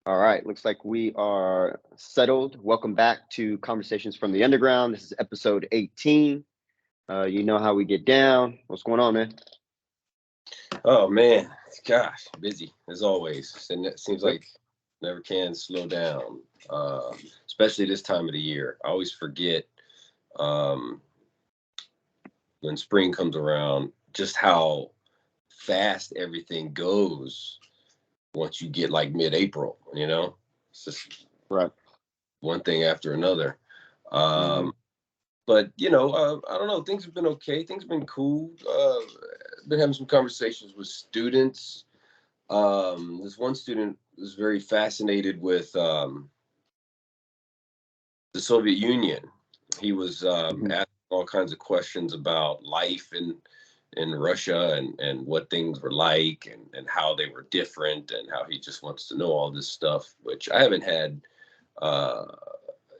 All right, looks like we are settled. Welcome back to Conversations from the Underground. This is episode 18. You know how we get down. What's going on, man? Oh man, gosh, busy as always, and it seems Yep. like never can slow down. Uh, Especially this time of the year. I always forget um, when spring comes around just how fast everything goes once you get like mid-April. It's just Right. one thing after another. hmm Um, but I don't know. Things have been okay. Things have been cool. Been having some conversations with students. This one student was very fascinated with the Soviet Union. He was hmm asking all kinds of questions about life in Russia and what things were like and how they were different and how he just wants to know all this stuff, which I haven't had uh,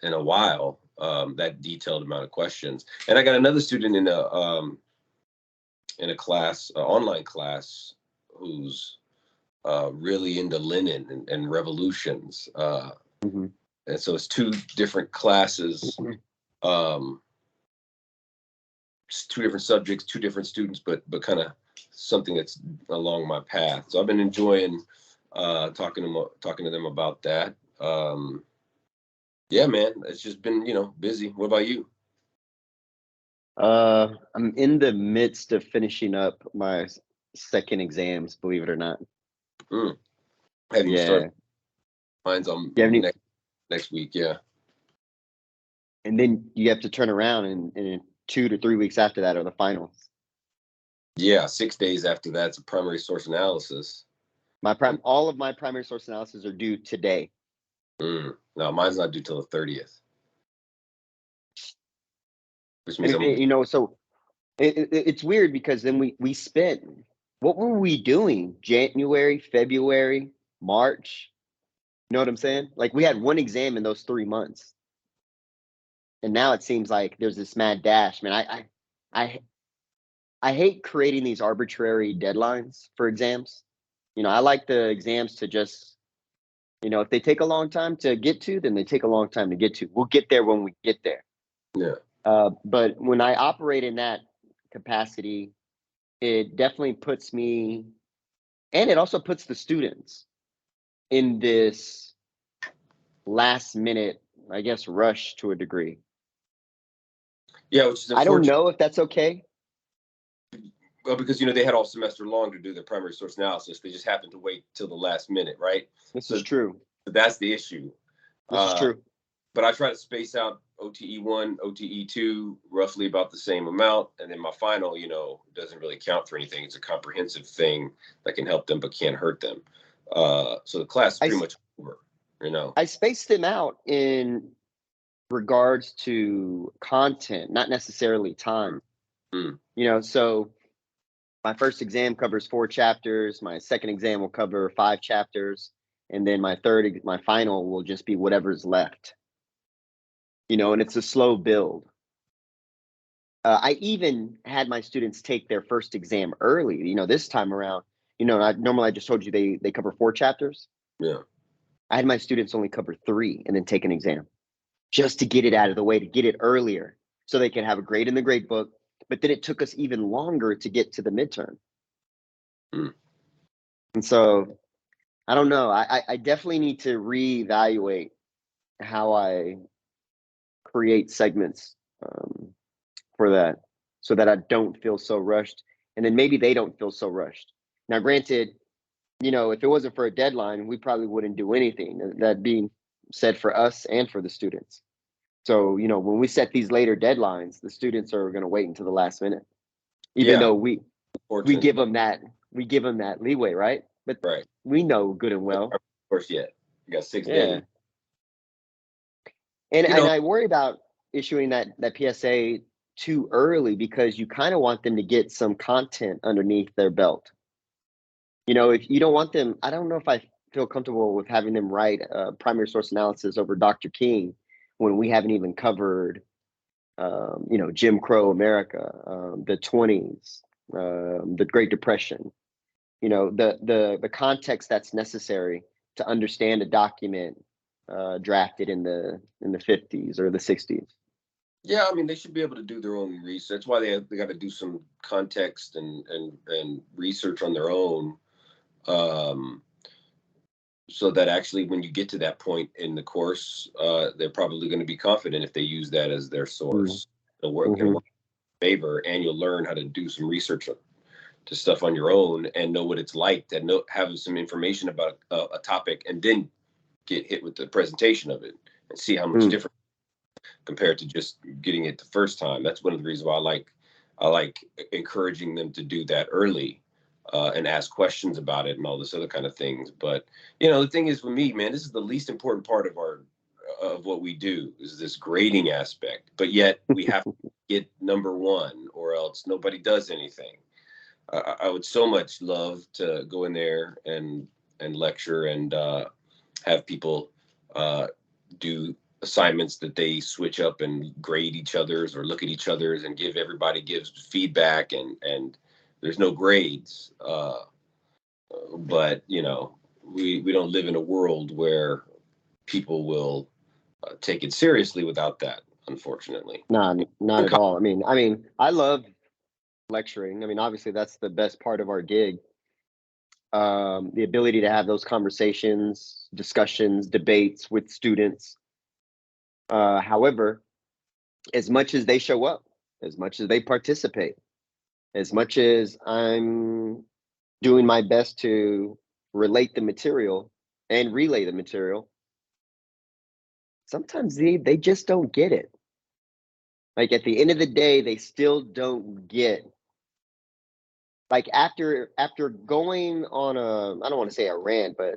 in a while. That detailed amount of questions, and I got another student in a class, online class, who's really into Lenin and revolutions. hmm And so it's two different classes, um, two different subjects, two different students, but kind of something that's along my path. So I've been enjoying talking to them about that. Yeah, man, it's just been busy. What about you? I'm in the midst of finishing up my second exams, believe it or not. Mm. Have you started? Yeah. Mine's on You have any, next week. Yeah, and then you have to turn around and 2 to 3 weeks after that are the finals. yeah. 6 days after that's a primary source analysis. All of my primary source analysis are due today. No, mine's not due till the 30th, which means And I'm. so it's weird because then we spent, what were we doing? January, February, March. You know what I'm saying? Like we had one exam in those 3 months, and now it seems like there's this mad dash. Man, I I hate creating these arbitrary deadlines for exams. I like the exams to just, if they take a long time to get to, then they take a long time to get to. We'll get there when we get there. Yeah. But when I operate in that capacity, it definitely puts me, and it also puts the students in this last minute, I guess, rush to a degree. Yeah, which is I don't unfortunate. know if that's okay. Well, because they had all semester long to do their primary source analysis. They just happened to wait till the last minute, right? This is So true. that's the issue. This is Uh, true. but I try to space out OTE one, OTE two, roughly about the same amount, and then my final, doesn't really count for anything. It's a comprehensive thing that can help them but can't hurt them. So the class is I, pretty much over. You know. I spaced them out in regards to content, not necessarily time. Mm. So my first exam covers 4 chapters. My second exam will cover 5 chapters. And then my final will just be whatever's left, and it's a slow build. I even had my students take their first exam early. This time around, normally I just told you they cover 4 chapters. Yeah. I had my students only cover 3 and then take an exam just to get it out of the way, to get it earlier so they can have a grade in the grade book. But then it took us even longer to get to the midterm. Mm. And so I don't know. I definitely need to reevaluate how I create segments for that so that I don't feel so rushed. And then maybe they don't feel so rushed. Now, granted, if it wasn't for a deadline, we probably wouldn't do anything. That being said for us and for the students. So, when we set these later deadlines, the students are going to wait until the last minute, even Yeah. though we Fortunate. give them that leeway, right? But Right. we know good and Of well. course, yet. You got 6 days. Yeah. And You and know. I worry about issuing that PSA too early because you kind of want them to get some content underneath their belt. If you don't want them, I don't know if I feel comfortable with having them write primary source analysis over Dr. King when we haven't even covered, Jim Crow America, the 20s, the Great Depression. The context that's necessary to understand a document drafted in the 50s or the 60s. Yeah, I mean, they should be able to do their own research. That's why they got to do some context and research on their own, um, so that actually, when you get to that point in the course, they're probably going to be confident if they use that as their source. It'll Mm-hmm. work in favor, and you'll learn how to do some research to stuff on your own and know what it's like to have some information about a topic, and then get hit with the presentation of it and see how much Mm. different compared to just getting it the first time. That's one of the reasons why I like encouraging them to do that early, and ask questions about it and all this other kind of things. But the thing is, with me, man, this is the least important part of what we do, is this grading aspect. But yet we have to get number one, or else nobody does anything. I would so much love to go in there and lecture and have people do assignments that they switch up and grade each other's or look at each other's and everybody gives feedback, and there's no grades. But we don't live in a world where people will take it seriously without that, unfortunately. Nah, not at all. I mean, I love lecturing. I mean, obviously that's the best part of our gig. The ability to have those conversations, discussions, debates with students. However, as much as they show up, as much as they participate, as much as I'm doing my best to relate the material and relay the material, sometimes they just don't get it. Like at the end of the day, they still don't get, like after going on a, I don't want to say a rant, but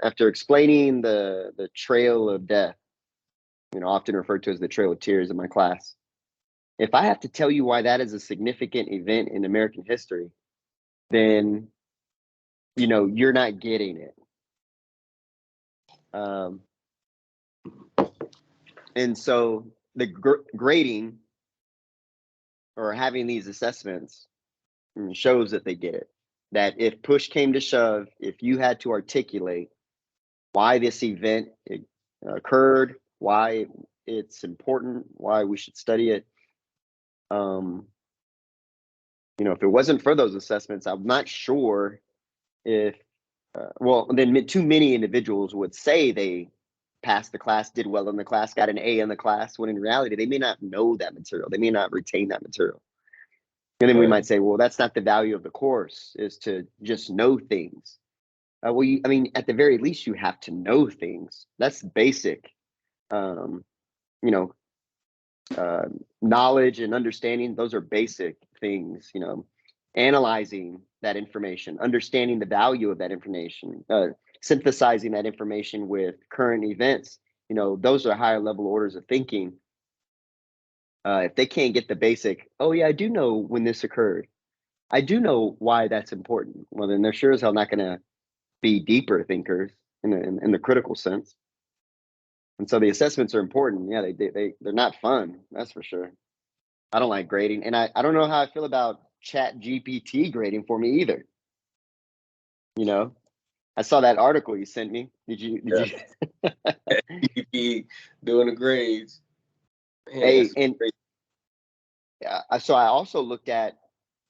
after explaining the trail of death, often referred to as the Trail of Tears in my class. If I have to tell you why that is a significant event in American history, then you're not getting it. Um, and so the grading or having these assessments shows that they get it. That if push came to shove, if you had to articulate why this event occurred, why it's important, why we should study it, if it wasn't for those assessments, I'm not sure if, well, then too many individuals would say they passed the class, did well in the class, got an A in the class, when in reality, they may not know that material. They may not retain that material. And then we Right. might say, well, that's not the value of the course, is to just know things. At the very least, you have to know things. That's basic, um, you know, knowledge and understanding. Those are basic things, analyzing that information, understanding the value of that information, synthesizing that information with current events. Those are higher level orders of thinking. If they can't get the basic, oh yeah, I do know when this occurred, I do know why that's important, well, then they're sure as hell not going to be deeper thinkers in the critical sense. And so the assessments are important. Yeah, they're not fun, that's for sure. I don't like grading, and I don't know how I feel about Chat GPT grading for me either. I saw that article you sent me. Did you? Yeah. Did you? You be doing the grades. Man, Hey, that's and great. so I also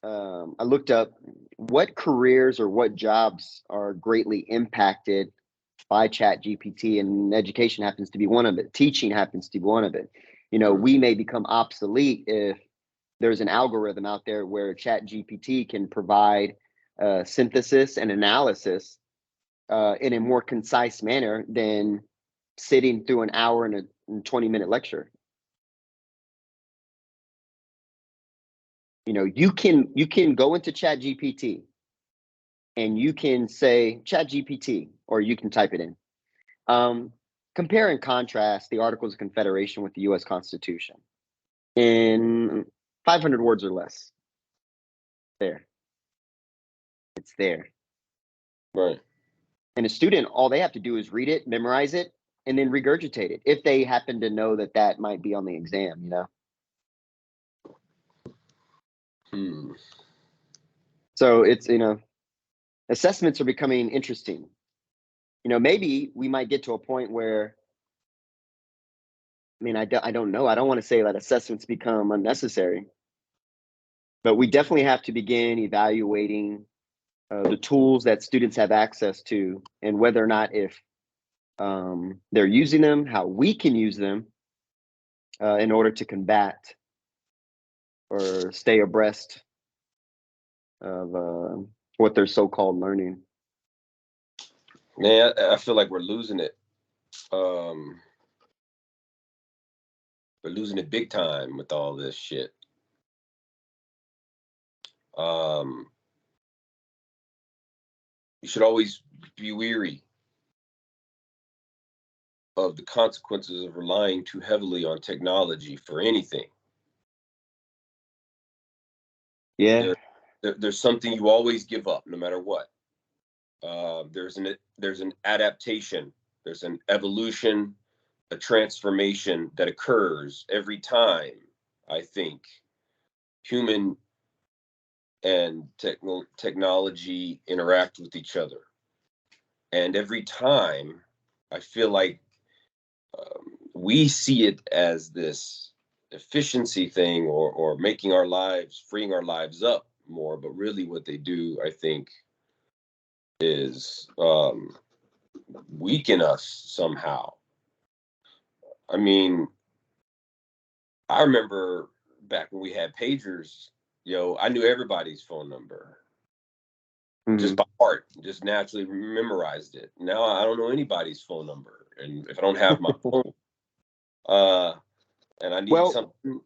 I looked up what careers or what jobs are greatly impacted by Chat GPT, and education happens to be one of it. Teaching happens to be one of it. We may become obsolete if there's an algorithm out there where Chat GPT can provide synthesis and analysis in a more concise manner than sitting through an hour and a 20-minute lecture. You can go into Chat GPT and you can say Chat GPT, or you can type it in. Compare and contrast the Articles of Confederation with the U.S. Constitution in 500 words or less. There, it's there. Right. And a student, all they have to do is read it, memorize it, and then regurgitate it if they happen to know that might be on the exam. Hmm. So it's assessments are becoming interesting. maybe we might get to a point where, I mean, I don't know. I don't want to say that assessments become unnecessary, but we definitely have to begin evaluating the tools that students have access to, and whether or not, if they're using them, how we can use them in order to combat or stay abreast of what they're so-called learning. Man, I feel like we're losing it. We're losing it big time with all this shit. You should always be weary of the consequences of relying too heavily on technology for anything. Yeah. There's something you always give up, no matter what. There's an adaptation, there's an evolution, a transformation that occurs every time, I think, human and technology interact with each other. And every time, I feel like we see it as this efficiency thing, or making our lives, freeing our lives up more. But really what they do, I think, is weaken us somehow. I mean, I remember back when we had pagers, I knew everybody's phone number just by heart, just naturally memorized it. Now I don't know anybody's phone number. And if I don't have my phone, and I need something,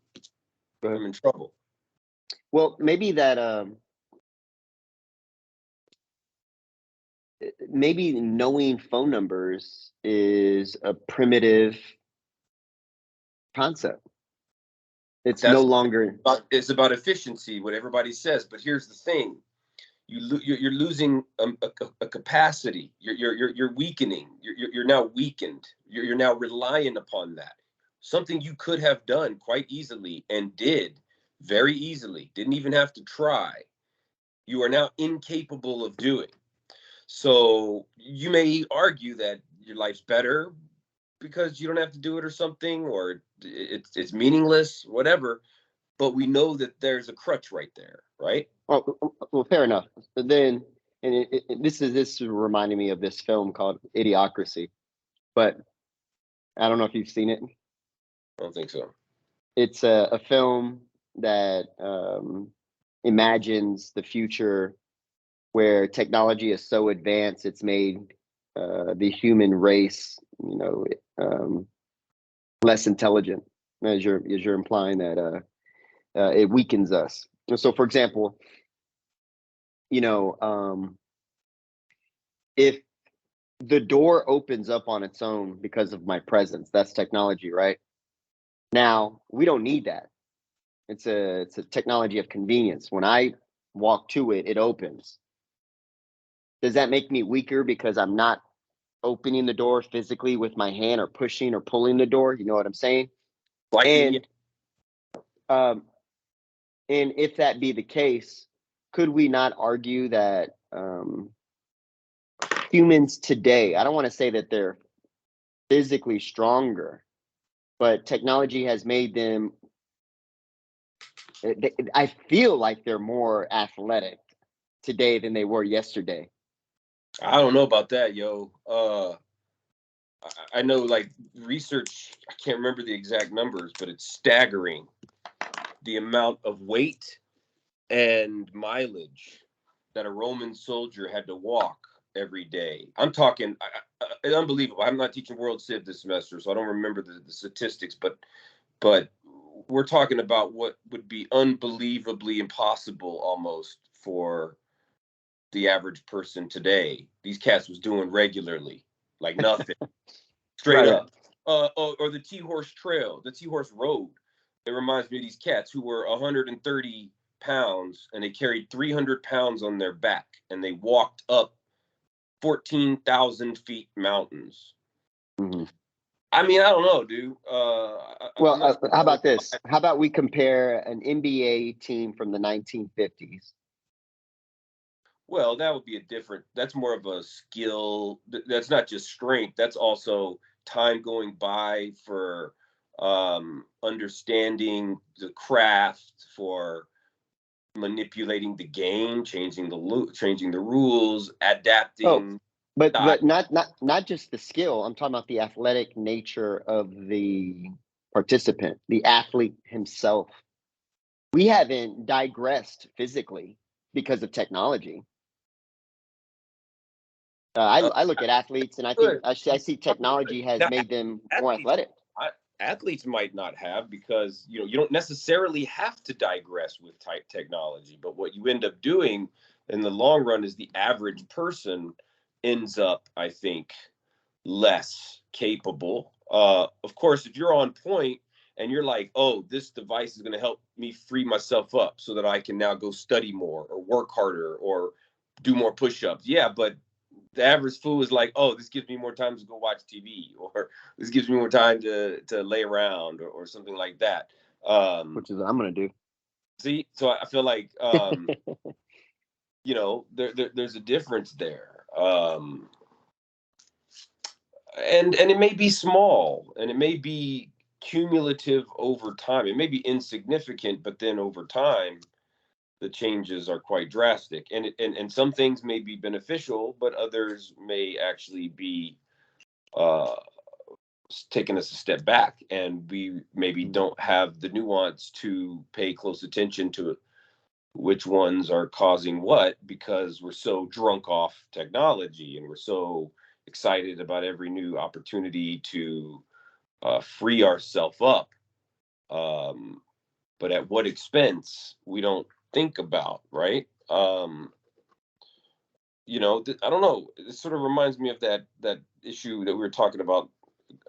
I'm in trouble. Well, maybe that maybe knowing phone numbers is a primitive concept. It's no longer. It's about efficiency, what everybody says. But here's the thing: you're losing a capacity. You're weakening. You're now weakened. You're now reliant upon that. Something you could have done quite easily and did very easily. Didn't even have to try. You are now incapable of doing. So you may argue that your life's better because you don't have to do it, or something, or it's meaningless, whatever. But we know that there's a crutch right there, right? Well, fair enough. But then, and this reminding me of this film called Idiocracy, but I don't know if you've seen it. I don't think so. It's a film that imagines the future where technology is so advanced it's made the human race, less intelligent, as you're implying that it weakens us. So, for example, if the door opens up on its own because of my presence, that's technology, right? Now we don't need that. It's a technology of convenience. When I walk to it, it opens. Does that make me weaker because I'm not opening the door physically with my hand, or pushing or pulling the door? You know what I'm saying? And and if that be the case, could we not argue that humans today, I don't want to say that they're physically stronger, but technology has made them, I feel like they're more athletic today than they were yesterday. I don't know about that, yo. I know, like, research, I can't remember the exact numbers, but it's staggering the amount of weight and mileage that a Roman soldier had to walk every day. I'm talking unbelievable. I'm not teaching World Civ this semester, so I don't remember the statistics, but we're talking about what would be unbelievably impossible almost for the average person today. These cats was doing regularly, like nothing. Straight up. Or the T-Horse Trail, the T-Horse Road. It reminds me of these cats who were 130 pounds, and they carried 300 pounds on their back, and they walked up 14,000 feet mountains. Mm-hmm. I mean, I don't know, dude. Well, how about this? How about we compare an NBA team from the 1950s Well, that would be a different. That's more of a skill. That's not just strength. That's also time going by for understanding the craft, for manipulating the game, changing the rules, Oh, adapting style. but not just the skill. I'm talking about the athletic nature of the participant, the athlete himself. We haven't digressed physically because of technology. Uh, I look at athletes and I think good. I see technology has Now, made them more athletes, athletic. athletes might not have, because you don't necessarily have to digress with type technology. But what you end up doing in the long run is the average person ends up, I think, less capable. Of course, if you're on point and you're like, oh, this device is going to help me free myself up so that I can now go study more or work harder or do more push-ups. Yeah, but the average fool is like, oh, this gives me more time to go watch TV, or this gives me more time to lay around, or something like that. Which is what I'm gonna do. See, so I feel like there's a difference there. And it may be small, and it may be cumulative over time. It may be insignificant, but then over time the changes are quite drastic, and some things may be beneficial, but others may actually be uh taking us a step back, and we maybe don't have the nuance to pay close attention to which ones are causing what, because we're so drunk off technology, and we're so excited about every new opportunity to free ourselves up. Um, but at what expense, we don't think about, right? I don't know. It sort of reminds me of that issue that we were talking about,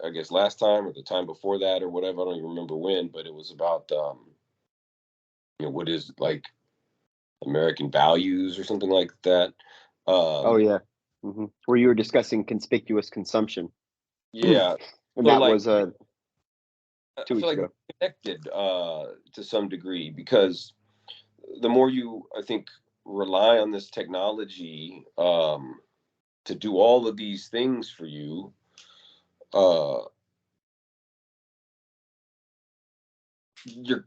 I guess last time or the time before that or whatever. I don't even remember when, but it was about what is like American values or something like that. Oh Um, yeah, where you were discussing conspicuous consumption, and yeah. So that like was I 2 weeks feel like ago. we're connected to some degree, because the more you, I think, rely on this technology to do all of these things for you, uh, you're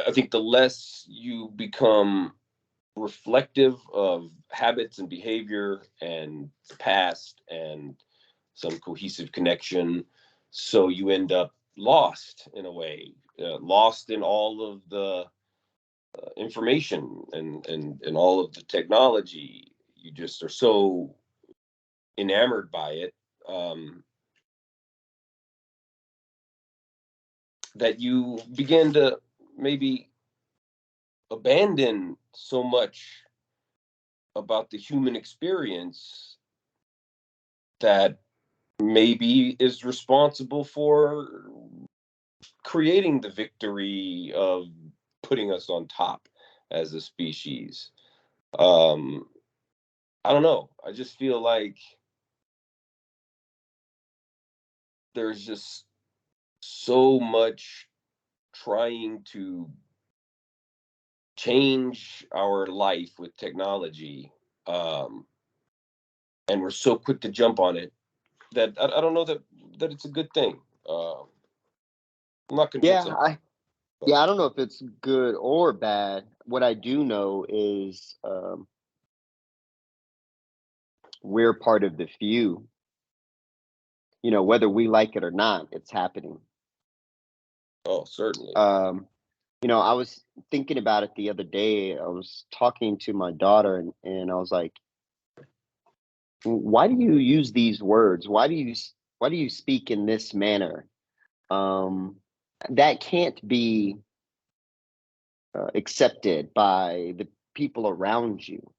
I think the less you become reflective of habits and behavior and the past and some cohesive connection. So you end up lost in a way, lost in all of the information and all of the technology. You just are so enamored by it, um, that you begin to maybe abandon so much about the human experience that maybe is responsible for creating the victory of putting us on top as a species. Um, I don't know. I just feel like there's just so much trying to change our life with technology. Um, and we're so quick to jump on it that I don't know that it's a good thing. I'm not Yeah, convinced, but I don't know if it's good or bad. What I do know is we're part of the few. Whether we like it or not, it's happening. oh, certainly. Um, I was thinking about it the other day. I was talking to my daughter, and I was like, "Why do you use these words? Why do you speak in this manner? Um, that can't be accepted by the people around you."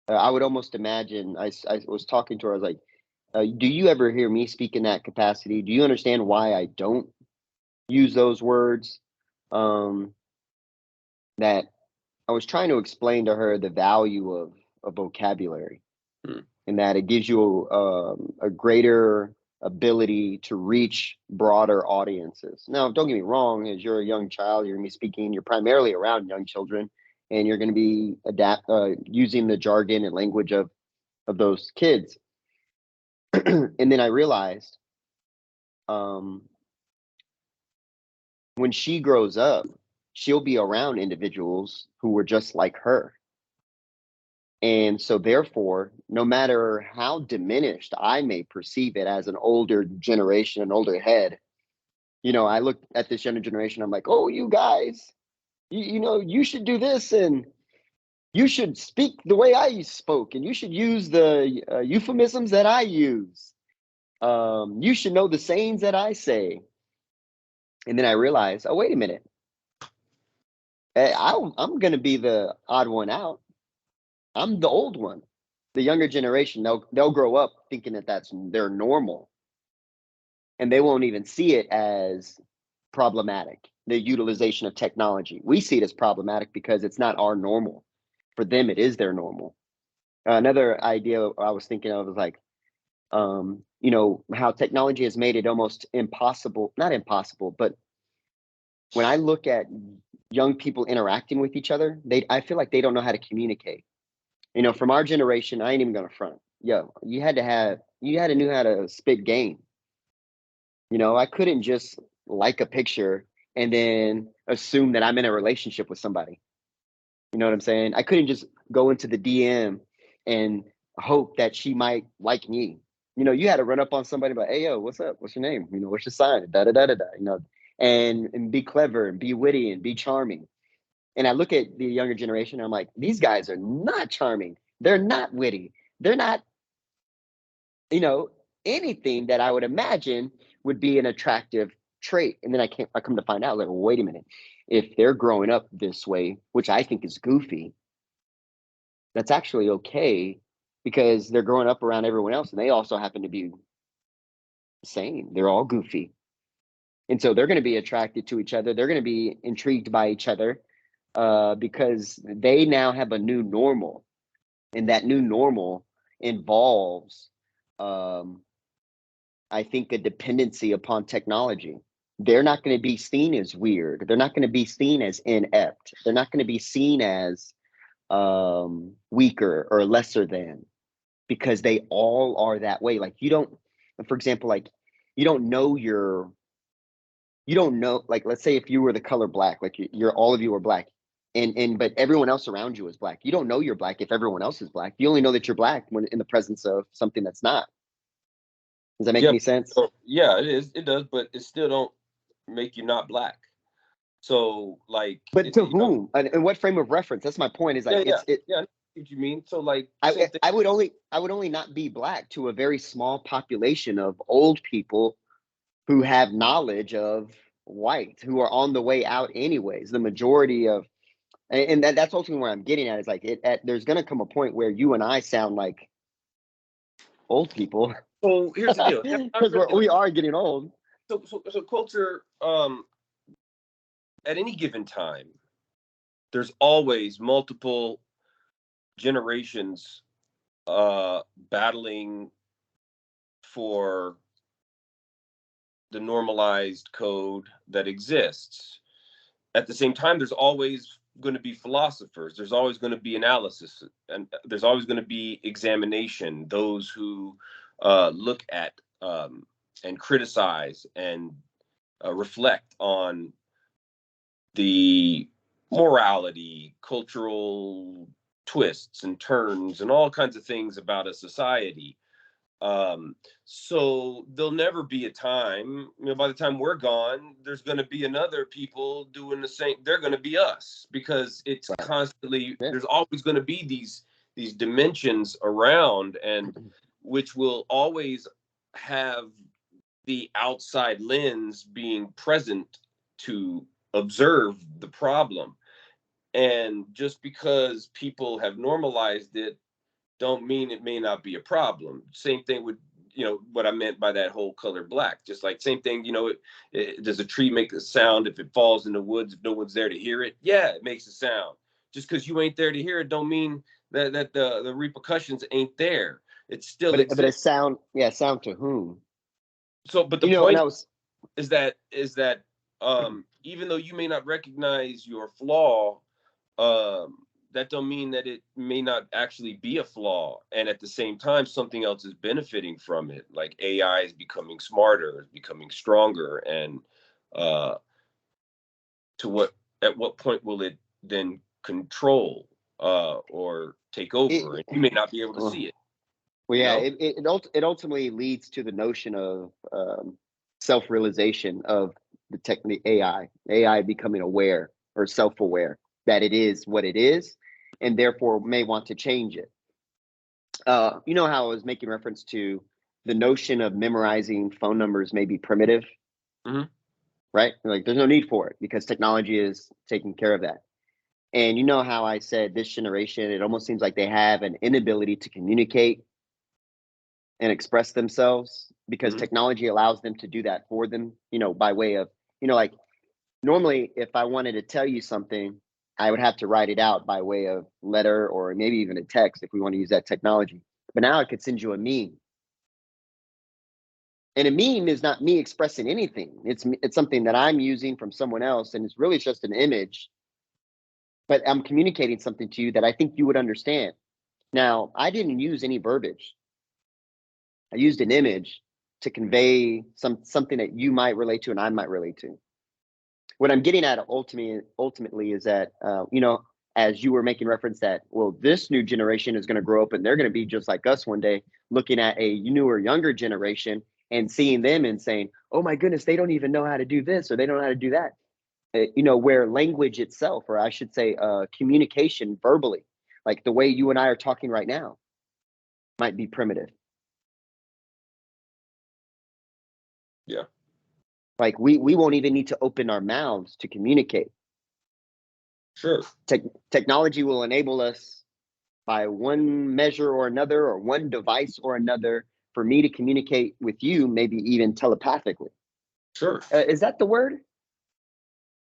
I would almost imagine. I was talking to her. I was like, "Do you ever hear me speak in that capacity? Do you understand why I don't use those words?" Um, that I was trying to explain to her the value of vocabulary, Hmm. and that it gives you a greater ability to reach broader audiences. Now, don't get me wrong, as you're a young child, you're going to be speaking, you're primarily around young children, and you're going to be using the jargon and language of those kids. And then I realized, when she grows up, she'll be around individuals who were just like her. And so, therefore, no matter how diminished I may perceive it as an older generation, an older head, I look at this younger generation, I'm like, oh, you guys, you should do this, and you should speak the way I spoke, and you should use the euphemisms that I use. You should know the sayings that I say. And then I realized, oh, wait a minute. I'm going to be the odd one out. I'm the old one. The younger generation, they'll grow up thinking that that's their normal, and they won't even see it as problematic. The utilization of technology, we see it as problematic because it's not our normal. For them, it is their normal. Another idea I was thinking of was like, how technology has made it almost impossible, not impossible, but when I look at young people interacting with each other, I feel like they don't know how to communicate. From our generation, I ain't even gonna front. Yo, you had to know how to spit game. I couldn't just like a picture and then assume that I'm in a relationship with somebody. You know what I'm saying? I couldn't just go into the DM and hope that she might like me. You had to run up on somebody, but hey, yo, what's up? What's your name? What's your sign? Da da da da da. And be clever and be witty and be charming. And I look at the younger generation, and I'm like, these guys are not charming. They're not witty. They're not, anything that I would imagine would be an attractive trait. And then I come to find out, like, well, wait a minute. If they're growing up this way, which I think is goofy, that's actually okay because they're growing up around everyone else and they also happen to be the same. They're all goofy. And so they're going to be attracted to each other. They're going to be intrigued by each other because they now have a new normal. And that new normal involves, I think, a dependency upon technology. They're not going to be seen as weird. They're not going to be seen as inept. They're not going to be seen as weaker or lesser than, because they all are that way. Like, you don't, for example, like, you don't know, like, let's say if you were the color black, like you're all of you are black, and but everyone else around you is black. You don't know you're black if everyone else is black. You only know that you're black when in the presence of something that's not. Does that make any sense? So, yeah, it is. It does, but it still don't make you not black. So, like, But to whom? And what frame of reference? That's my point. Is like, yeah, I know what you mean. So, like, I would only not be black to a very small population of old people who have knowledge of white, who are on the way out anyways. The majority of, and that's ultimately where I'm getting at, is like, there's going to come a point where you and I sound like old people. So here's the deal, because we are getting old. So culture, at any given time, there's always multiple generations battling for the normalized code that exists. At the same time, there's always going to be philosophers. There's always going to be analysis, and there's always going to be examination. Those who look at and criticize and reflect on the morality, cultural twists and turns, and all kinds of things about a society. So there'll never be a time, by the time we're gone, there's going to be another people doing the same. They're going to be us, because it's constantly, there's always going to be these dimensions around, and which will always have the outside lens being present to observe the problem. And just because people have normalized it, don't mean it may not be a problem. Same thing with, what I meant by that whole color black. Just like, same thing, does a tree make a sound if it falls in the woods, if no one's there to hear it? Yeah, it makes a sound. Just because you ain't there to hear it don't mean that the repercussions ain't there. It still exists. But a sound, sound to whom? So, but the point is that even though you may not recognize your flaw, that don't mean that it may not actually be a flaw. And at the same time, something else is benefiting from it. Like AI is becoming smarter, is becoming stronger. And uh, to what, at what point will it then control or take over? It, And you may not be able to see well, it, you yeah, know? it ultimately leads to the notion of self-realization of the AI becoming aware or self-aware that it is what it is, and therefore may want to change it. You know how I was making reference to the notion of memorizing phone numbers may be primitive, Hmm. right? Like there's no need for it because technology is taking care of that. And you know how I said this generation, it almost seems like they have an inability to communicate and express themselves because Hmm. technology allows them to do that for them, by way of, like normally if I wanted to tell you something, I would have to write it out by way of letter or maybe even a text if we want to use that technology. But now I could send you a meme. And a meme is not me expressing anything. It's something that I'm using from someone else, and it's really just an image. But I'm communicating something to you that I think you would understand. Now, I didn't use any verbiage. I used an image to convey something that you might relate to and I might relate to. What I'm getting at ultimately is that as you were making reference that, well, this new generation is going to grow up and they're going to be just like us one day, looking at a newer, younger generation and seeing them and saying, oh my goodness, they don't even know how to do this or they don't know how to do that. Where language itself, or I should say communication verbally, like the way you and I are talking right now, might be primitive. Yeah, Like we won't even need to open our mouths to communicate. sure. Technology will enable us by one measure or another, or one device or another, for me to communicate with you, maybe even telepathically. Sure. Is that the word? Yeah,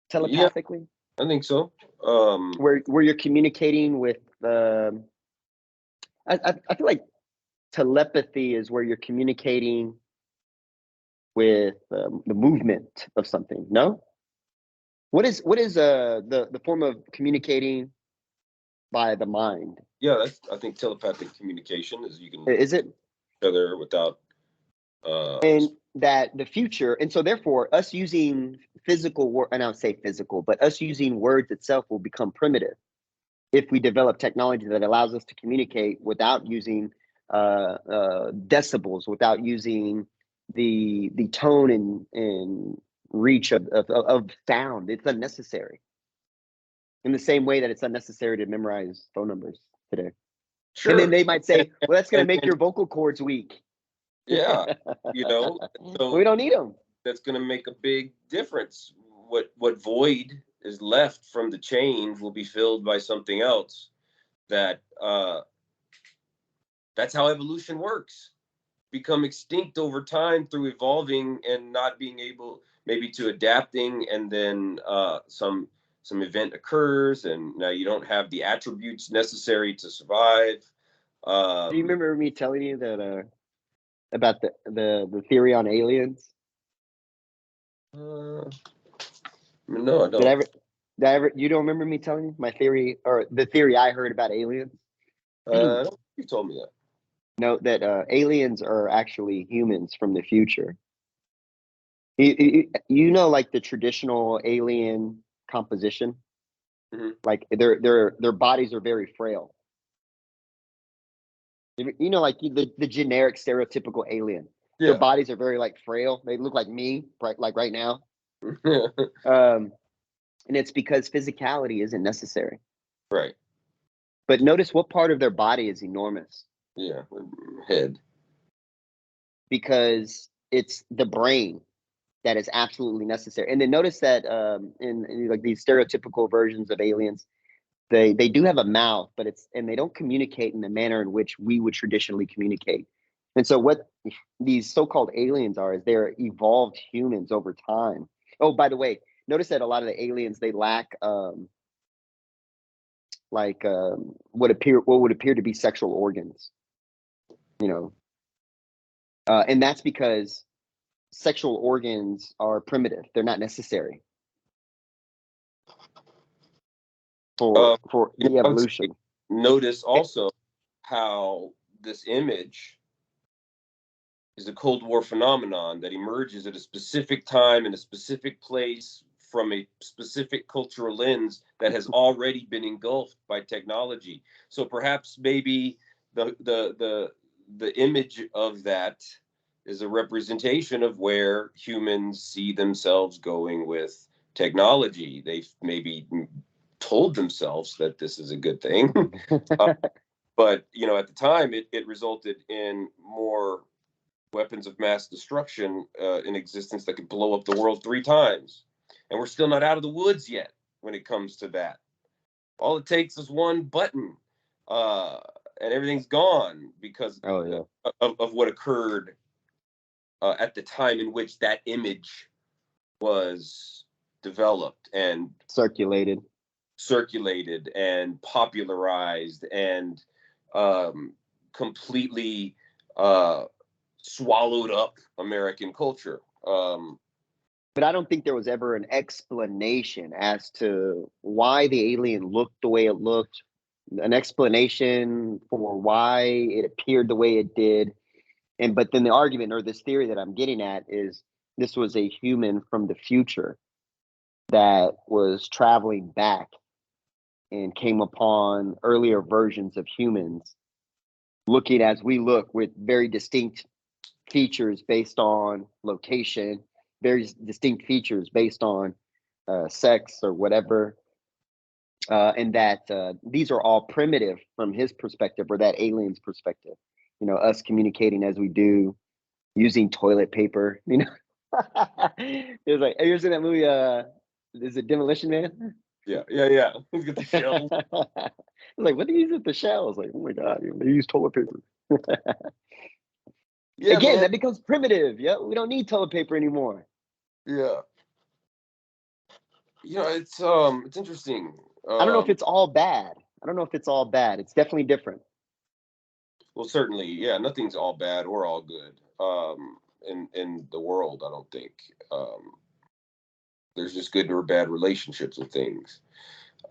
Telepathically, I think so. Um, where you're communicating with. I feel like telepathy is where you're communicating with the movement of something. No, what is the form of communicating by the mind? yeah, that's, I think telepathic communication is you can Is it? each other without uh And that the future, and so therefore us using physical word, and I would say physical, but us using words itself will become primitive if we develop technology that allows us to communicate without using decibels, without using the tone and reach of sound. It's unnecessary in the same way that it's unnecessary to memorize phone numbers today. And then sure. they might say, well, that's going to make And your vocal cords weak. yeah, you know, We so don't need them. that's going to make a big difference. What void is left from the change will be filled by something else. That that's how evolution works. Become extinct over time through evolving and not being able maybe to adapting, and then some event occurs and now you don't have the attributes necessary to survive. Do you um remember me telling you that about the theory on aliens? uh, no, I Did I don't. ever? Did I ever? You don't remember me telling you my theory or the theory I heard about aliens? You told me that. No, that aliens are actually humans from the future. Like the traditional alien composition, Hmm. like their bodies are very frail. Like the generic stereotypical alien. Their Yeah. bodies are very like frail. They look like me, right? Like right now. Um, and it's because physicality isn't necessary. Right. But notice what part of their body is enormous Yeah. Head. because it's the brain that is absolutely necessary. And then notice that in like these stereotypical versions of aliens, they do have a mouth, but and they don't communicate in the manner in which we would traditionally communicate. And so what these so-called aliens are is they're evolved humans over time. Oh, by the way, notice that a lot of the aliens they lack what would appear to be sexual organs, you know. And that's because sexual organs are primitive. They're not necessary. for Yeah, the I would say evolution. notice also how this image is a Cold War phenomenon that emerges at a specific time in a specific place from a specific cultural lens that has already been engulfed by technology. So perhaps maybe the image of that is a representation of where humans see themselves going with technology. They've maybe told themselves that this is a good thing. uh, but at the time, it resulted in more weapons of mass destruction in existence that could blow up the world 3 times. And we're still not out of the woods yet when it comes to that. All it takes is one button, uh, and everything's gone because Oh yeah, of what occurred at the time in which that image was developed and circulated. popularized and um, completely uh, swallowed up American culture. But I don't think there was ever an explanation as to why the alien looked the way it looked, an explanation for why it appeared the way it did. And but then the argument or this theory that I'm getting at is this was a human from the future that was traveling back and came upon earlier versions of humans looking as we look with very distinct features based on location, very distinct features based on sex or whatever, and that these are all primitive from his perspective or that alien's perspective. You know, us communicating as we do, using toilet paper. You know, it was like, have you ever seen that movie? Is it Demolition Man? yeah, yeah, yeah. Look at the I shells. was like, what do you use at the shells? Like, oh my god, they use toilet paper. Yeah, Again, man. that becomes primitive. Yeah, we don't need toilet paper anymore. Yeah. It's interesting. I don't know if it's all bad. I don't know if it's all bad. It's definitely different. Well, certainly, yeah. Nothing's all bad or all good. In the world, I don't think. There's just good or bad relationships with things,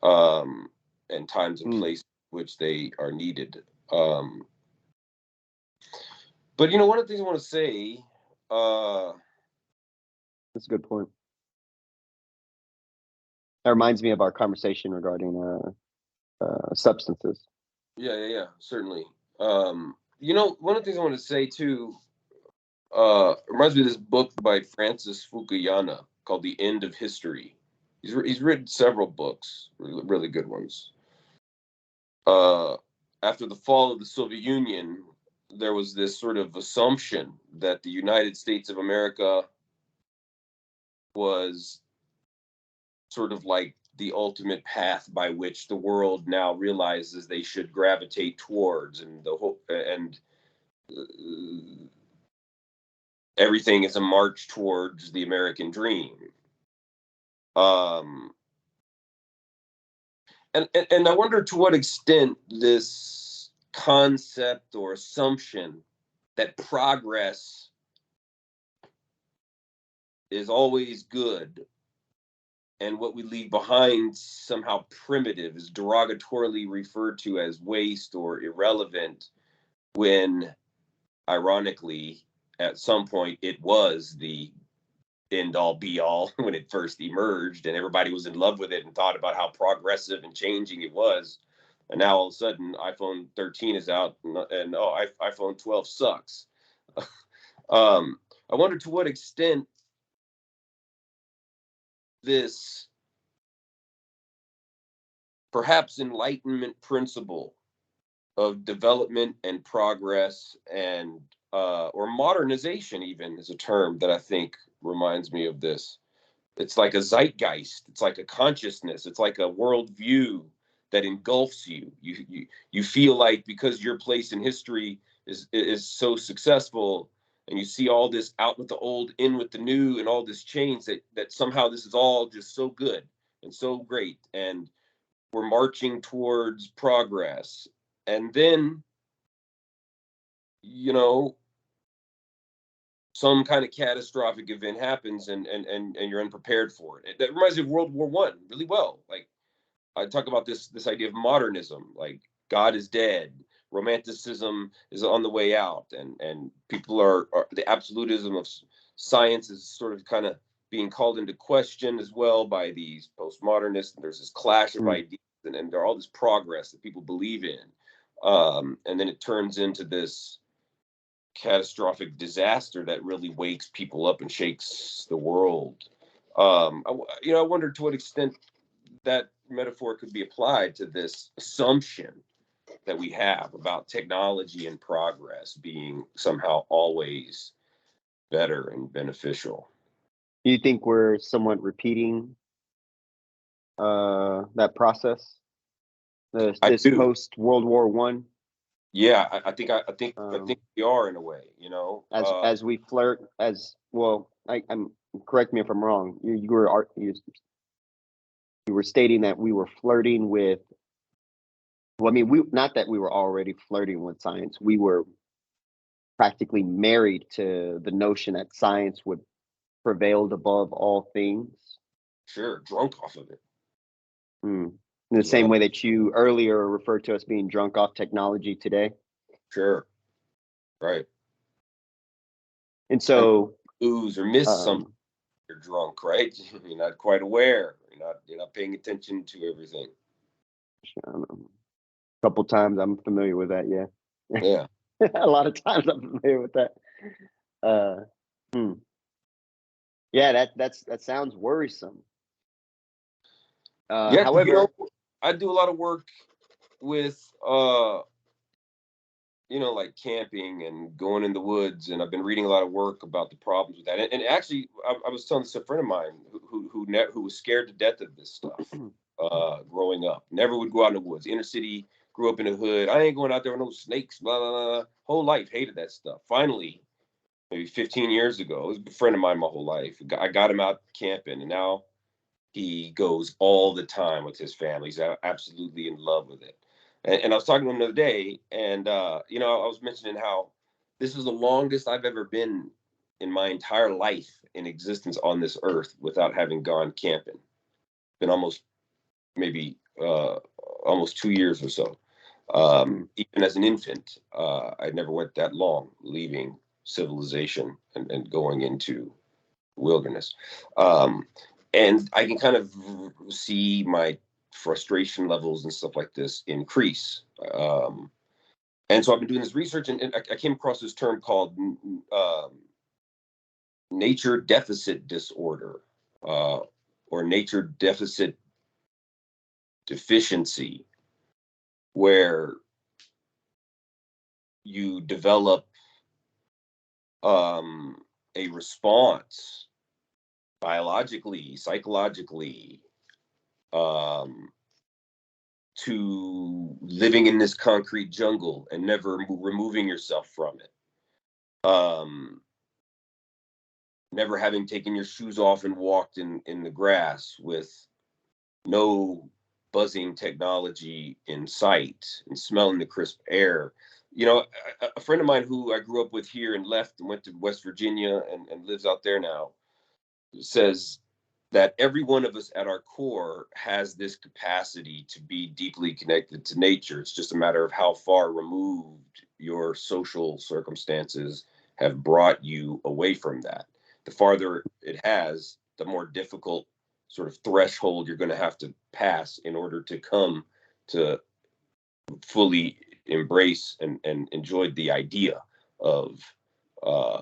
um, and times and Mm, places which they are needed. But one of the things I want to say, uh, that's a good point. That reminds me of our conversation regarding substances. yeah, yeah, yeah, certainly. One of the things I want to say too, reminds me of this book by Francis Fukuyama called "The End of History." He's written several books, really, really good ones. Uh, After the fall of the Soviet Union, there was this sort of assumption that the United States of America was sort of like the ultimate path by which the world now realizes they should gravitate towards, and the whole and everything is a march towards the American dream. Um, and I wonder to what extent this concept or assumption that progress is always good and what we leave behind somehow primitive is derogatorily referred to as waste or irrelevant when ironically at some point it was the end all be all when it first emerged and everybody was in love with it and thought about how progressive and changing it was. And now all of a sudden iPhone 13 is out and iPhone 12 sucks. I wonder to what extent this perhaps enlightenment principle of development and progress and or modernization even is a term that I think reminds me of this. It's like a zeitgeist. It's like a consciousness. It's like a worldview that engulfs you. You feel like because your place in history is so successful, and you see all this out with the old, in with the new, and all this change that somehow this is all just so good and so great, and we're marching towards progress. And then you know some kind of catastrophic event happens and you're unprepared for it. That reminds me of World War One really well. Like I talk about this idea of modernism, like God is dead, romanticism is on the way out, and people are the absolutism of science is sort of kind of being called into question as well by these postmodernists. And there's this clash of Mm. ideas, and there are all this progress that people believe in, and then it turns into this catastrophic disaster that really wakes people up and shakes the world. I wonder to what extent that metaphor could be applied to this assumption that we have about technology and progress being somehow always better and beneficial. Do you think we're somewhat repeating that process? I This do. post World War One, Yeah, I think um, we are in a way, you know. as we flirt as well. I'm correct me if I'm wrong. You were stating that we were flirting with. Well, I mean, we not that we were already flirting with science. We were practically married to the notion that science would prevail above all things. Sure, drunk off of it Hmm. In the as same well. way that you earlier referred to us being drunk off technology today. Sure, right. And And so, lose or miss something, um, you're drunk, right? You're not quite aware. You're not paying attention to everything. I don't know, a couple times I'm familiar with that. Yeah, Yeah. a lot of times I'm familiar with that. Uh, hmm. Yeah, that sounds worrisome. Yeah, However, I do a lot of work with like camping and going in the woods, and I've been reading a lot of work about the problems with that. And actually, I was telling this to a friend of mine who was scared to death of this stuff growing up. Never would go out in the woods. Inner city, grew up in the hood. I ain't going out there with no snakes. Blah blah blah. Whole life hated that stuff. Finally, maybe 15 years ago, it was a friend of mine my whole life. I got him out camping, and now he goes all the time with his family. He's absolutely in love with it. And I was talking to him the other day, and I was mentioning how this is the longest I've ever been in my entire life in existence on this earth without having gone camping. Been maybe almost 2 years or so. hmm, Even as an infant, I never went that long leaving civilization and going into wilderness. Um, and I can kind of see my frustration levels and stuff like this increase. And so I've been doing this research, and I came across this term called nature deficit disorder, uh, or nature deficit deficiency, where you develop um, a response biologically, psychologically, um, to living in this concrete jungle and never removing yourself from it. Never having taken your shoes off and walked in the grass with no buzzing technology in sight and smelling the crisp air. A friend of mine who I grew up with here and left and went to West Virginia and lives out there now says that every one of us at our core has this capacity to be deeply connected to nature. It's just a matter of how far removed your social circumstances have brought you away from that. The farther it has, the more difficult sort of threshold you're going to have to pass in order to come to fully embrace and enjoy the idea of uh,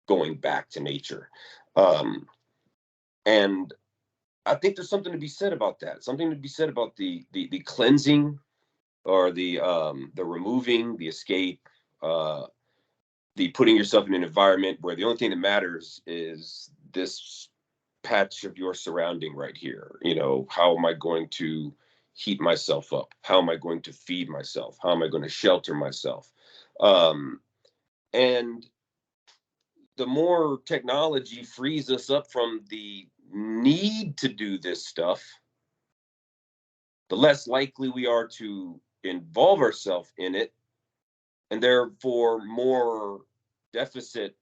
going back to nature. Um, and I think there's something to be said about that. Something to be said about the cleansing or the removing, the escape, uh, the putting yourself in an environment where the only thing that matters is this patch of your surrounding right here. How am I going to heat myself up? How am I going to feed myself? How am I going to shelter myself? Um, and the more technology frees us up from the need to do this stuff, the less likely we are to involve ourselves in it, and therefore more deficit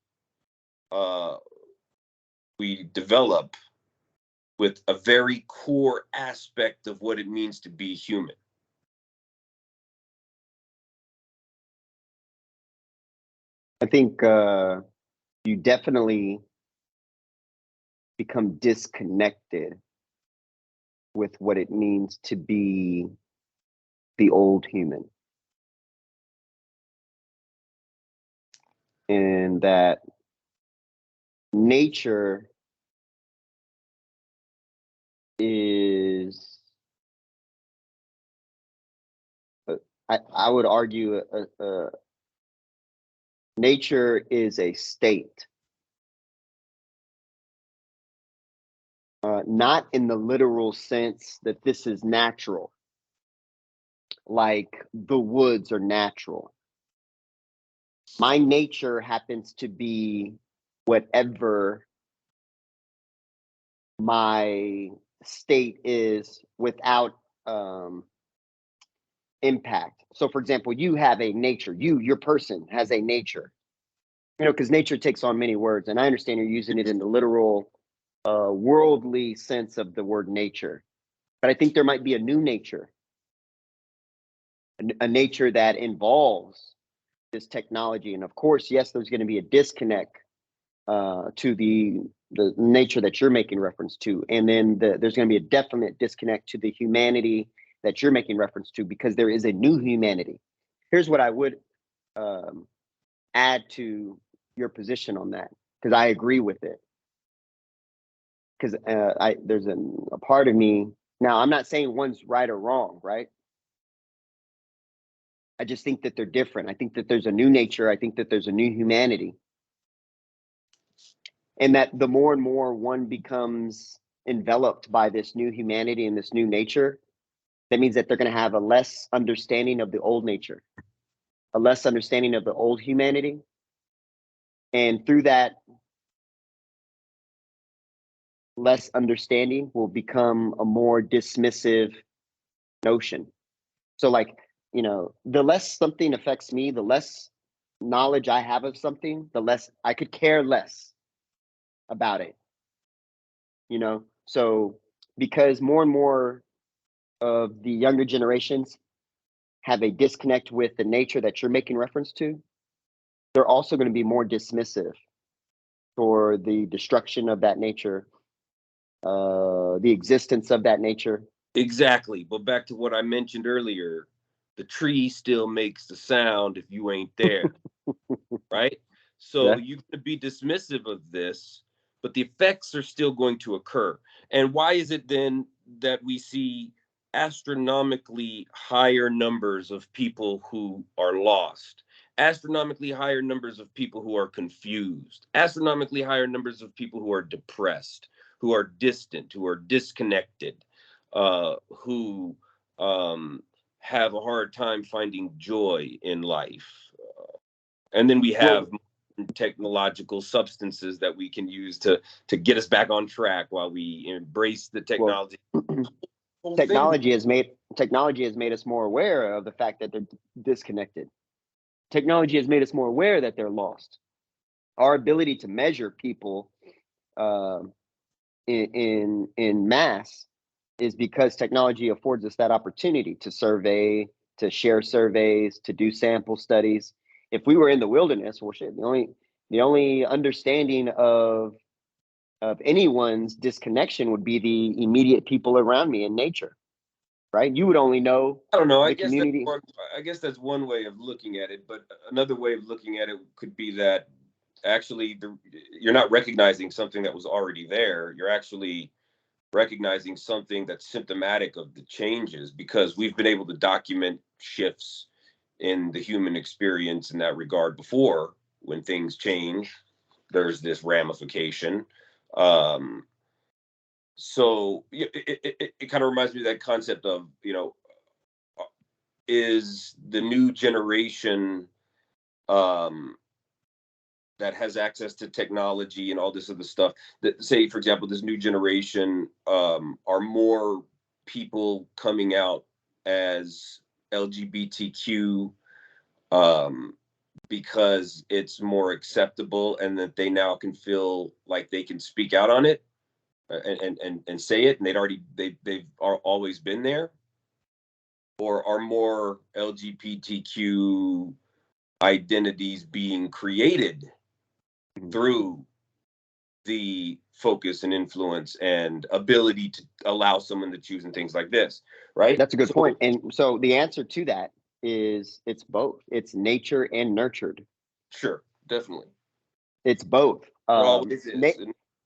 uh, we develop with a very core aspect of what it means to be human. I think you definitely become disconnected with what it means to be the old human. And that nature is, I would argue, nature is a state, not in the literal sense that this is natural, like the woods are natural. My nature happens to be whatever my state is without impact. So, for example, you have a nature. Your person has a nature. You know, because nature takes on many words, and I understand you're using it in the literal, worldly sense of the word nature. But I think there might be a new nature, a nature that involves this technology. And of course, yes, there's going to be a disconnect to the nature that you're making reference to, and then there's going to be a definite disconnect to the humanity that you're making reference to, because there is a new humanity. Here's what I would add to your position on that, because I agree with it. Because there's a part of me now. I'm not saying one's right or wrong, right? I just think that they're different. I think that there's a new nature. I think that there's a new humanity. And that the more and more one becomes enveloped by this new humanity and this new nature, that means that they're going to have a less understanding of the old nature, a less understanding of the old humanity. And through that less understanding will become a more dismissive notion. So, like, you know, the less something affects me, the less knowledge I have of something, the less I could care less about it, you know? So, because more and more of the younger generations have a disconnect with the nature that you're making reference to, they're also going to be more dismissive for the destruction of that nature, the existence of that nature. Exactly. But back to what I mentioned earlier, the tree still makes the sound if you ain't there, right? So Yeah. you can be dismissive of this, but the effects are still going to occur. And why is it then that we see astronomically higher numbers of people who are lost, astronomically higher numbers of people who are confused, astronomically higher numbers of people who are depressed, who are distant, who are disconnected, who have a hard time finding joy in life? And then we have Well, technological substances that we can use to get us back on track while we embrace the well, technology. Whole thing. technology has made us more aware of the fact that they're disconnected. Technology has made us more aware that they're lost. Our ability to measure people uh, in mass is because technology affords us that opportunity to survey, to share surveys, to do sample studies. If we were in the wilderness, well, shit, the only understanding of anyone's disconnection would be the immediate people around me in nature, right? You would only know I don't know. the community. I guess that's one way of looking at it. But another way of looking at it could be that actually you're not recognizing something that was already there. You're actually recognizing something that's symptomatic of the changes, because we've been able to document shifts in the human experience in that regard before. When things change, there's this ramification. Um, so it kind of reminds me of that concept of, is the new generation um, that has access to technology and all this other stuff, that, say, for example, this new generation, are more people coming out as LGBTQ, um, because it's more acceptable and that they now can feel like they can speak out on it. and say it, and they've are always been there, or are more LGBTQ identities being created through the focus and influence and ability to allow someone to choose and things like this, right? That's a good So, point. And so the answer to that is it's both. It's nature and nurtured. sure, definitely. It's both. It always is.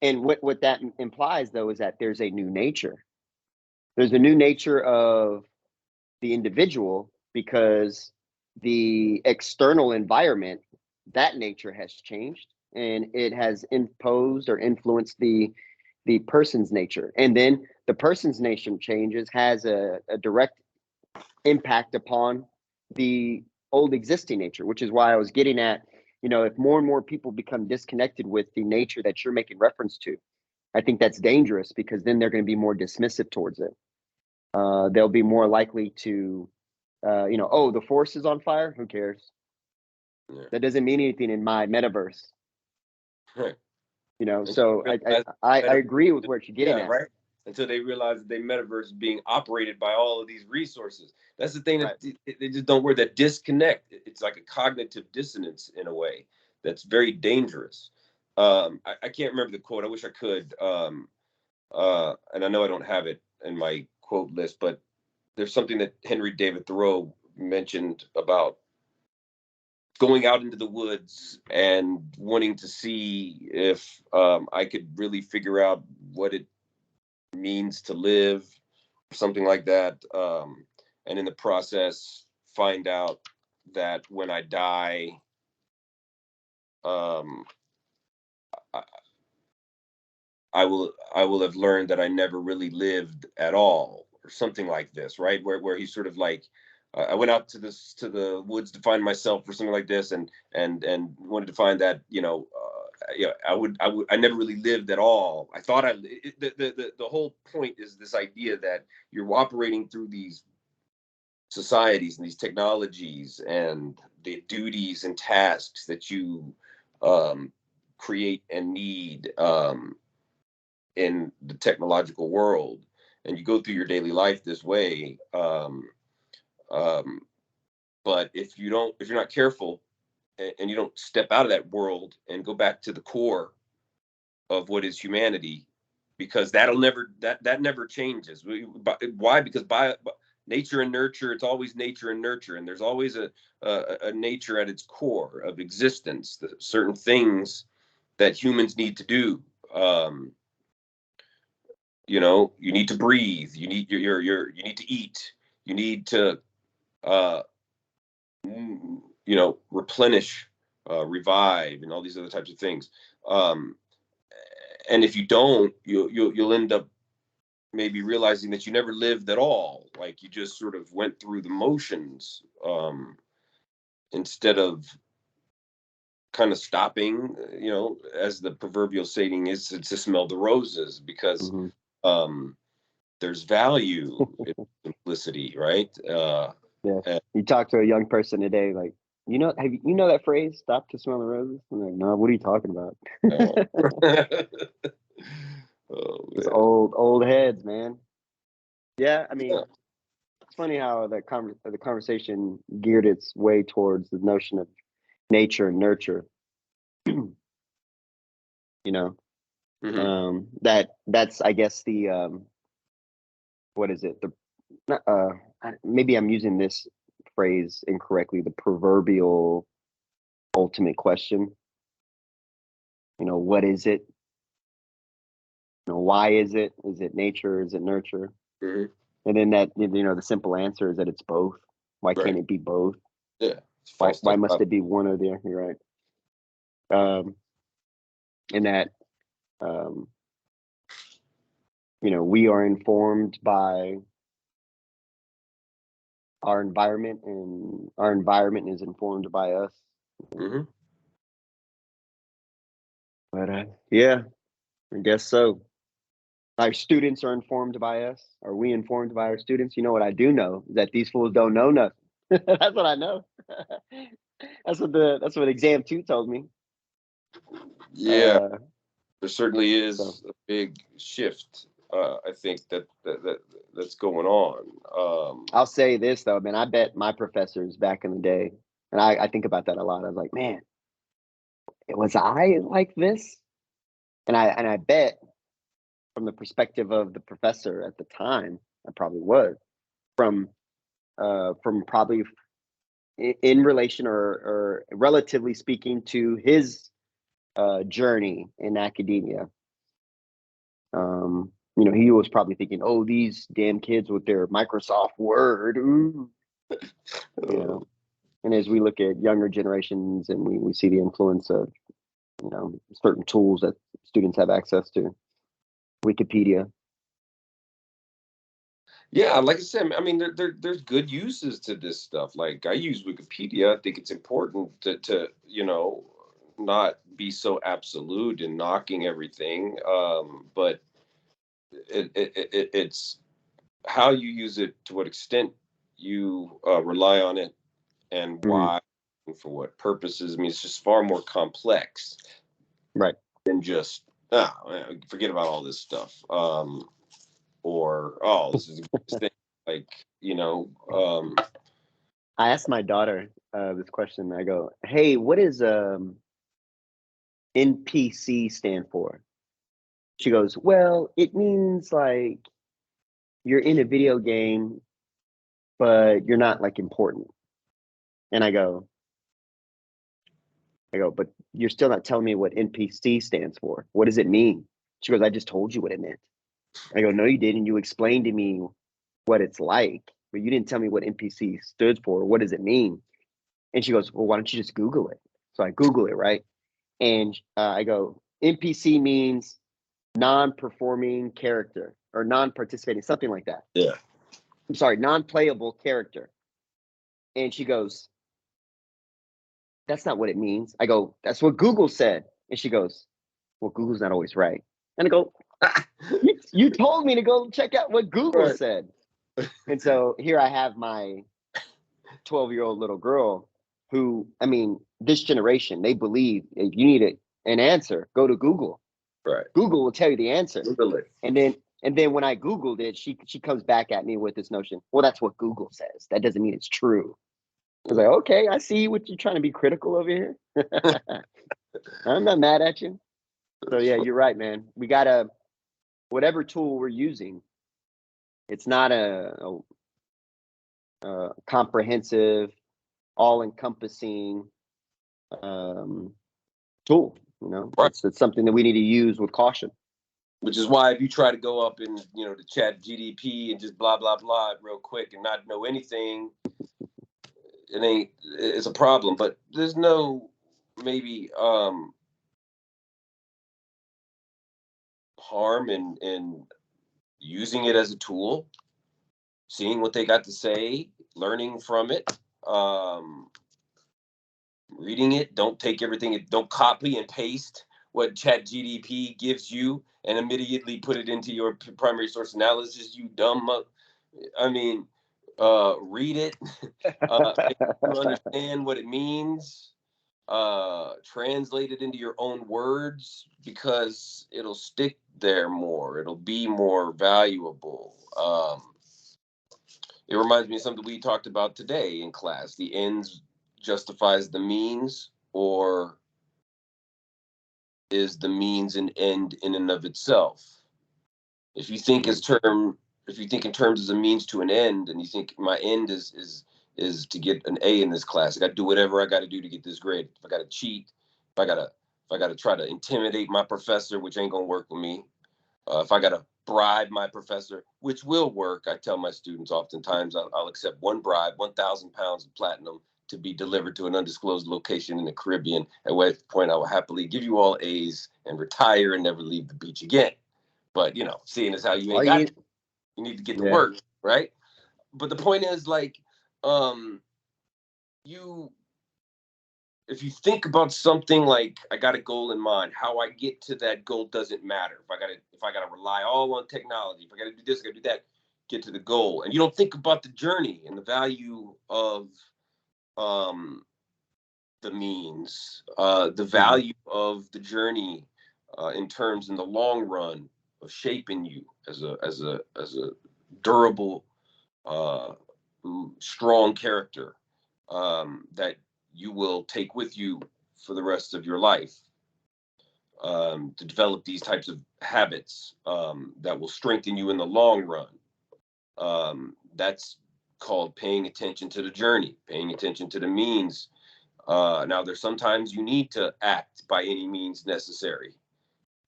And what that implies, though, is that there's a new nature. There's a new nature of the individual because the external environment, that nature has changed and it has imposed or influenced the person's nature. And then the person's nature changes has a direct impact upon the old existing nature, which is why I was getting at, if more and more people become disconnected with the nature that you're making reference to, I think that's dangerous because then they're going to be more dismissive towards it. They'll be more likely to, oh, the forest is on fire. Who cares? Yeah. That doesn't mean anything in my metaverse. Right. So I agree with what you're getting at. Right. Until they realize that their metaverse is being operated by all of these resources. That's the thing that they just don't work. That disconnect. It's like a cognitive dissonance in a way that's very dangerous. I can't remember the quote. I wish I could. And I know I don't have it in my quote list, but there's something that Henry David Thoreau mentioned about going out into the woods and wanting to see if I could really figure out what it means to live, something like that. And in the process, find out that when I die, um, I, I will have learned that I never really lived at all, or something like this, right? Where he's sort of like, I went out to the woods to find myself, or something like this, and wanted to find that I never really lived at all. I thought the whole point is this idea that you're operating through these societies and these technologies and the duties and tasks that you create and need in the technological world, and you go through your daily life this way. Um, but if you're not careful, and you don't step out of that world and go back to the core of what is humanity, because that never changes. Why? Because by nature and nurture, it's always nature and nurture, and there's always a nature at its core of existence. Certain things that humans need to do. You need to breathe. You need you need to eat. You need to uh, replenish, revive, and all these other types of things. Um, and if you don't, you'll end up maybe realizing that you never lived at all. Like you just sort of went through the motions, instead of kind of stopping, as the proverbial saying is, to smell the roses, because Mm-hmm. there's value in simplicity, right? Yeah. You talk to a young person today, like, that phrase, "Stop to smell the roses"? I'm like, no, what are you talking about? Oh, It's man. old heads, man. Yeah, I mean, Yeah. it's funny how the conversation geared its way towards the notion of nature and nurture. You know, Mm-hmm. that's I guess the what is it? Maybe I'm using this phrase incorrectly. The proverbial ultimate question. What is it? Why is it? Is it nature? Is it nurture? Mm-hmm. And then the simple answer is that it's both. Why can't Right. it be both? Yeah. It's Why false why must dichotomy. it be one or the other? You're right. And that um, we are informed by our environment, and our environment is informed by us. Mm-hmm. But yeah, I guess so. Our students are informed by us. Are we informed by our students? You know what I do know is that these fools don't know nothing. That's what I know. That's what exam two told me. Yeah. Uh, There certainly So is a big shift. I think that's going on. I'll say this though, man. I bet my professors back in the day, and I think about that a lot. I was like, man, was I like this? And I bet from the perspective of the professor at the time, I probably was from probably in relation or relatively speaking to his journey in academia. He was probably thinking, "Oh, these damn kids with their Microsoft Word," ooh, you uh, know. And as we look at younger generations and we see the influence of certain tools that students have access to, Wikipedia. yeah, like I said, I mean, there's good uses to this stuff. Like I use Wikipedia. I think it's important to not be so absolute in knocking everything. But it's how you use it, to what extent you rely on it, and Mhm. why, and for what purposes. I mean, it's just far more complex Right. than just forget about all this stuff. Or oh, this is the greatest thing. Like I asked my daughter this question. I go, "Hey, what does NPC stand for?" She goes, "Well, it means like you're in a video game, but you're not like important." And I go, "But you're still not telling me what NPC stands for. What does it mean?" She goes, "I just told you what it meant." I go, "No, you didn't. You explained to me what it's like, but you didn't tell me what NPC stood for. What does it mean?" And she goes, "Well, why don't you just Google it?" So I Google it, right? And I go, "NPC means non-performing character or non-participating, something like that. yeah, I'm sorry, non-playable character." And she goes, "That's not what it means." I go, "That's what Google said." And she goes, "Well, Google's not always right." And I go, you told me to go check out what Google right, said." And so here I have my 12-year-old little girl who, I mean, this generation, they believe if you need an answer, go to Google. right. Google will tell you the answer. Really, And then when I Googled it, she comes back at me with this notion, well, that's what Google says. That doesn't mean it's true. I was like, okay, I see what you're trying to be critical over here. I'm not mad at you. So that's yeah, fun. you're right, man. We gotta whatever tool we're using, it's not a comprehensive, all-encompassing um, tool. Right. It's something that we need to use with caution. Which is why if you try to go up and the chat GDP and just blah blah blah real quick and not know anything, it's a problem. But there's no maybe harm in using it as a tool, seeing what they got to say, learning from it, um, reading it. Don't take everything. Don't copy and paste what Chat GDP gives you and immediately put it into your primary source analysis. You dumb. I mean, read it. Make you understand what it means. Translate it into your own words, because it'll stick there more. It'll be more valuable. It reminds me of something we talked about today in class. The ends justifies the means, or is the means an end in and of itself? If you think Mm. if you think in terms as a means to an end, and you think my end is to get an A in this class, I got to do whatever I got to do to get this grade. If I got to cheat, if I got to try to intimidate my professor, which ain't gonna work with me. If I got to bribe my professor, which will work, I tell my students oftentimes I'll accept one bribe, 1,000 pounds of platinum, to be delivered to an undisclosed location in the Caribbean, at which point I will happily give you all A's and retire and never leave the beach again. But seeing as how you All ain't you got, need, you need to get to yeah. work, right? But the point is, like, um, you if you think about something like, I got a goal in mind, how I get to that goal doesn't matter. If I gotta rely all on technology, if I gotta do this, I gotta do that, get to the goal. And you don't think about the journey and the value of um the means, the Mhm. value of the journey, in terms in the long run of shaping you as a durable, uh, strong character that you will take with you for the rest of your life. To develop these types of habits that will strengthen you in the long run. That's called paying attention to the journey, paying attention to the means. Now, there's sometimes you need to act by any means necessary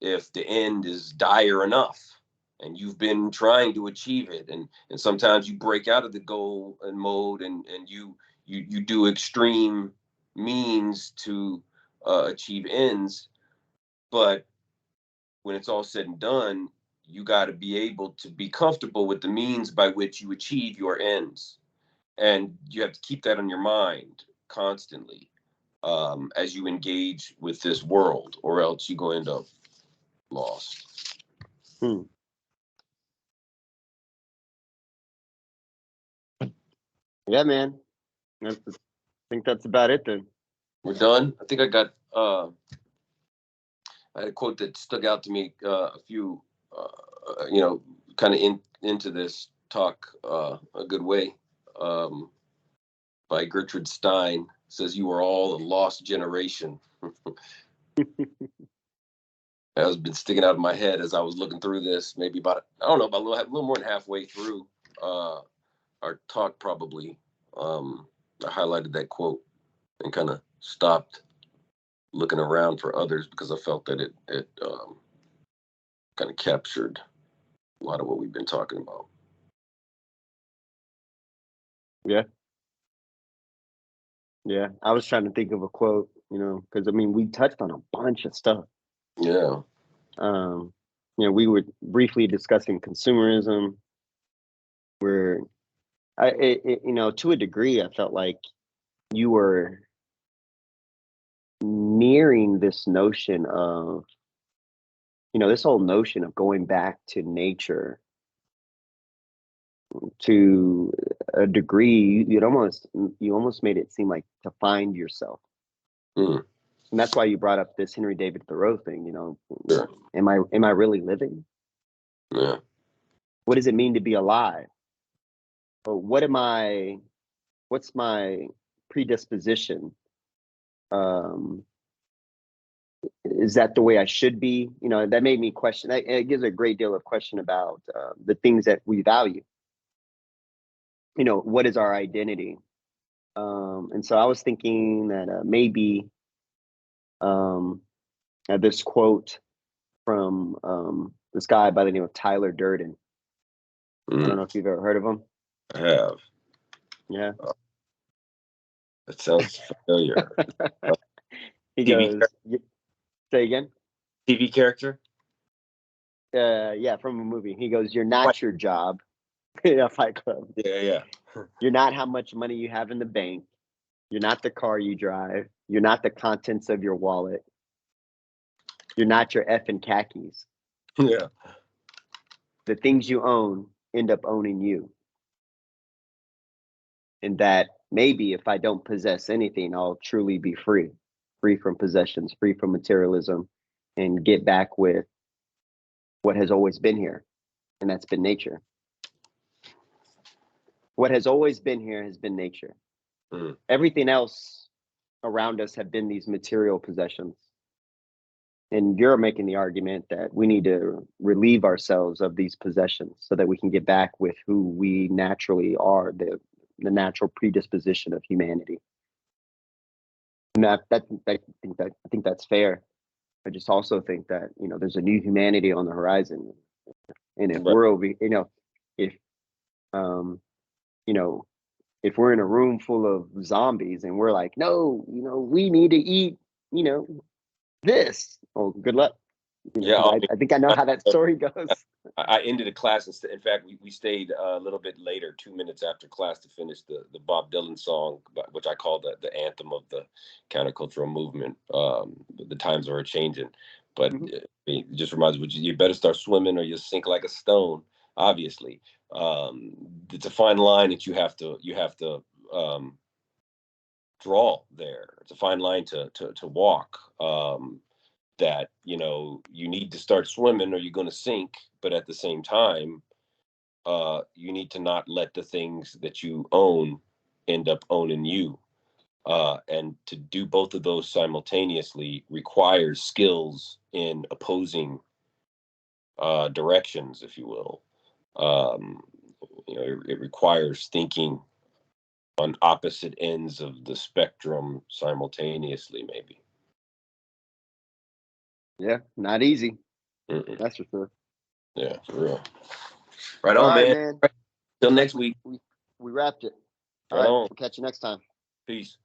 if the end is dire enough and you've been trying to achieve it. And sometimes you break out of the goal and mode and you do extreme means to achieve ends. But when it's all said and done, you got to be able to be comfortable with the means by which you achieve your ends. And you have to keep that on your mind constantly as you engage with this world, or else you're going to end up lost. Hmm. Yeah, man. I think that's about it then. We're done. I think I had a quote that stuck out to me a few, kind of into this talk a good way. By Gertrude Stein. It says, "You are all a lost generation." That has been sticking out of my head as I was looking through this. Maybe about, I don't know, about a little more than halfway through our talk, probably. I highlighted that quote and kind of stopped looking around for others because I felt that it kind of captured a lot of what we've been talking about. Yeah. Yeah. I was trying to think of a quote, because I mean, we touched on a bunch of stuff. Yeah. We were briefly discussing consumerism, where to a degree, I felt like you were nearing this notion of, this whole notion of going back to nature to a degree. You almost made it seem like to find yourself. Mm. And that's why you brought up this Henry David Thoreau thing, Yeah. am I really living? Yeah. What does it mean to be alive? Or what's my predisposition? Is that the way I should be? That made me question. It gives a great deal of question about the things that we value. What is our identity? And so I was thinking that maybe this quote from this guy by the name of Tyler Durden. I don't know if you've ever heard of him. I have. Yeah. That sounds familiar. He TV goes, say again? TV character? Yeah, from a movie. He goes, "You're not your job." Yeah, Fight Club. Yeah. You're not how much money you have in the bank. You're not the car you drive. You're not the contents of your wallet. You're not your effing khakis. Yeah. The things you own end up owning you. And that maybe if I don't possess anything, I'll truly be free from possessions, free from materialism, and get back with what has always been here. And that's been nature. What has always been here has been nature. Mm. Everything else around us have been these material possessions. And you're making the argument that we need to relieve ourselves of these possessions so that we can get back with who we naturally are, the natural predisposition of humanity. And I think that's fair. I just also think that there's a new humanity on the horizon, and if Right. if um, you know, if we're in a room full of zombies and we're like, no, we need to eat, this. Oh, good luck. Yeah. 'Cause I think I know how that story goes. I ended a class. In fact, we stayed a little bit later, 2 minutes after class, to finish the Bob Dylan song, which I call the anthem of the countercultural movement. The times are changing, but it just reminds me, you better start swimming or you'll sink like a stone. Obviously, it's a fine line that you have to draw there. It's a fine line to walk. that, you know, you need to start swimming or you're going to sink. But at the same time, you need to not let the things that you own end up owning you. And to do both of those simultaneously requires skills in opposing directions, if you will. Um, you know, it requires thinking on opposite ends of the spectrum simultaneously, maybe. Yeah, not easy. Mm-mm. That's for sure. Yeah, for real. Right All on, right, man. man. Till Looks like next week. we wrapped it. All Right right, on. we'll catch you next time. Peace.